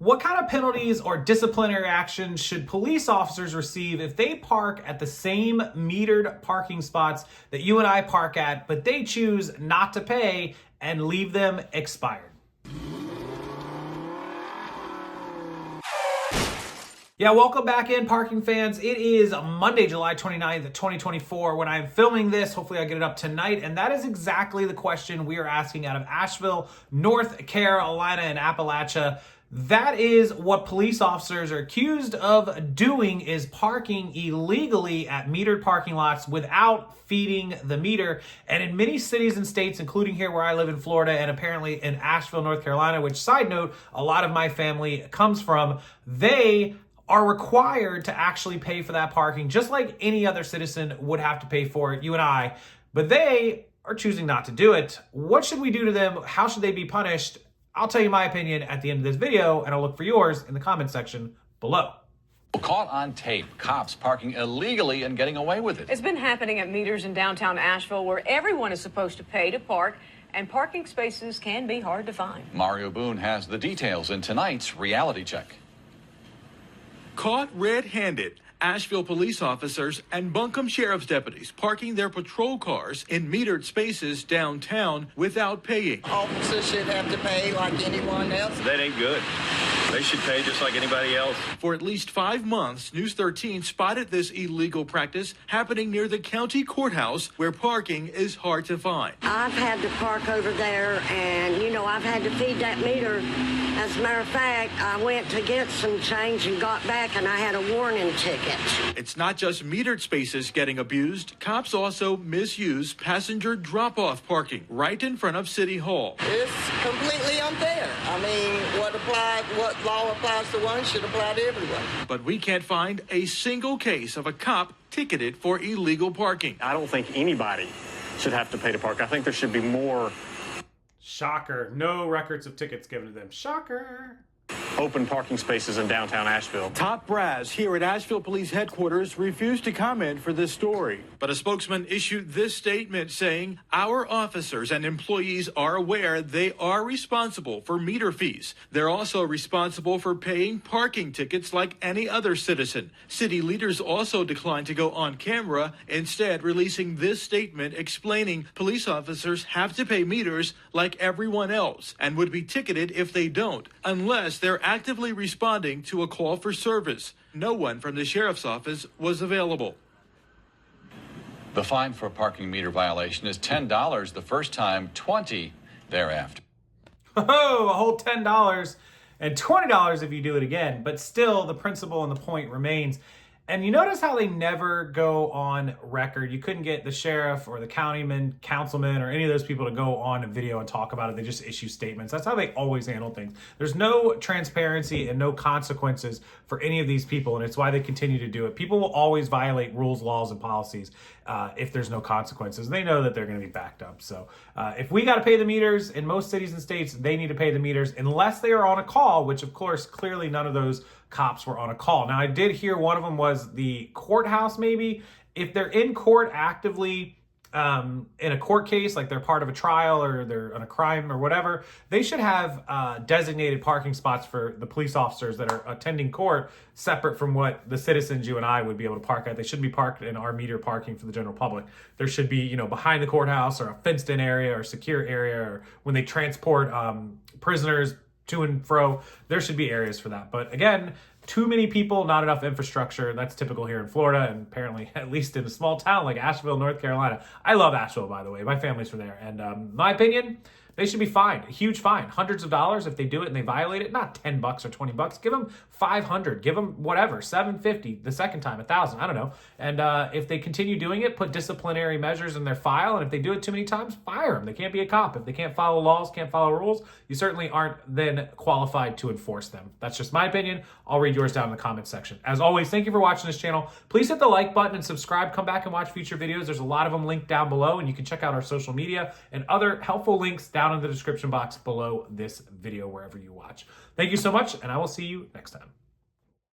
What kind of penalties or disciplinary actions should police officers receive if they park at the same metered parking spots that you and I park at, but they choose not to pay and leave them expired? Yeah, welcome back in, parking fans. It is Monday, July 29th, 2024. When I'm filming this, hopefully I get it up tonight. And that is exactly the question we are asking out of Asheville, North Carolina, and Appalachia. That is what police officers are accused of doing, is parking illegally at metered parking lots without feeding the meter. And in many cities and states, including here where I live in Florida and apparently in Asheville, North Carolina, which, side note, a lot of my family comes from, they are required to actually pay for that parking just like any other citizen would have to pay for it, you and I, but they are choosing not to do it. What should we do to them? How should they be punished? I'll tell you my opinion at the end of this video, and I'll look for yours in the comment section below. Caught on tape, cops parking illegally and getting away with it. It's been happening at meters in downtown Asheville where everyone is supposed to pay to park, and parking spaces can be hard to find. Mario Boone has the details in tonight's reality check. Caught red-handed, Asheville police officers and Buncombe Sheriff's deputies parking their patrol cars in metered spaces downtown without paying. Officers should have to pay like anyone else. That ain't good. They should pay just like anybody else. For at least 5 months, News 13 spotted this illegal practice happening near the county courthouse where parking is hard to find. I've had to park over there, and, I've had to feed that meter. As a matter of fact, I went to get some change and got back, and I had a warning ticket. It's not just metered spaces getting abused. Cops also misuse passenger drop-off parking right in front of City Hall. It's completely unfair. I mean, what law applies to one should apply to everyone. But we can't find a single case of a cop ticketed for illegal parking. I don't think anybody should have to pay to park. I think there should be more Shocker. No records of tickets given to them. Shocker. open parking spaces in downtown Asheville. Top brass here at Asheville Police Headquarters refused to comment for this story. But a spokesman issued this statement saying, "Our officers and employees are aware they are responsible for meter fees. They're also responsible for paying parking tickets like any other citizen." City leaders also declined to go on camera, instead releasing this statement explaining police officers have to pay meters like everyone else and would be ticketed if they don't, unless they're actively responding to a call for service. No one from the sheriff's office was available. The fine for a parking meter violation is $10 the first time, $20 thereafter. Oh, a whole $10 and $20 if you do it again. But still, the principle and the point remains. And you notice how they never go on record. You couldn't get the sheriff or the countyman, councilman, or any of those people to go on a video and talk about it. They just issue statements. That's how they always handle things. There's no transparency and no consequences for any of these people, and it's why they continue to do it. People will always violate rules, laws, and policies if there's no consequences. They know that they're going to be backed up. So if we got to pay the meters, in most cities and states, they need to pay the meters unless they are on a call, which of course, clearly none of those cops were on a call. Now, I did hear one of them was the courthouse, maybe. If they're in court actively in a court case, like they're part of a trial or they're on a crime or whatever, they should have designated parking spots for the police officers that are attending court, separate from what the citizens, you and I, would be able to park at. They shouldn't be parked in our meter parking for the general public. There should be, behind the courthouse or a fenced-in area or secure area, or when they transport prisoners to and fro, there should be areas for that. But again, too many people, not enough infrastructure. That's typical here in Florida, and apparently at least in a small town like Asheville, North Carolina. I love Asheville, by the way. My family's from there. And my opinion, they should be fined. A huge fine. Hundreds of dollars if they do it and they violate it. Not $10 or $20. Give them $500. Give them whatever, $750 the second time, $1,000. I don't know. And if they continue doing it, put disciplinary measures in their file. And if they do it too many times, fire them. They can't be a cop. If they can't follow laws, can't follow rules, you certainly aren't then qualified to enforce them. That's just my opinion. I'll read yours down in the comment section. As always, thank you for watching this channel. Please hit the like button and subscribe. Come back and watch future videos. There's a lot of them linked down below, and you can check out our social media and other helpful links down in the description box below this video, wherever you watch. Thank you so much, and I will see you next time.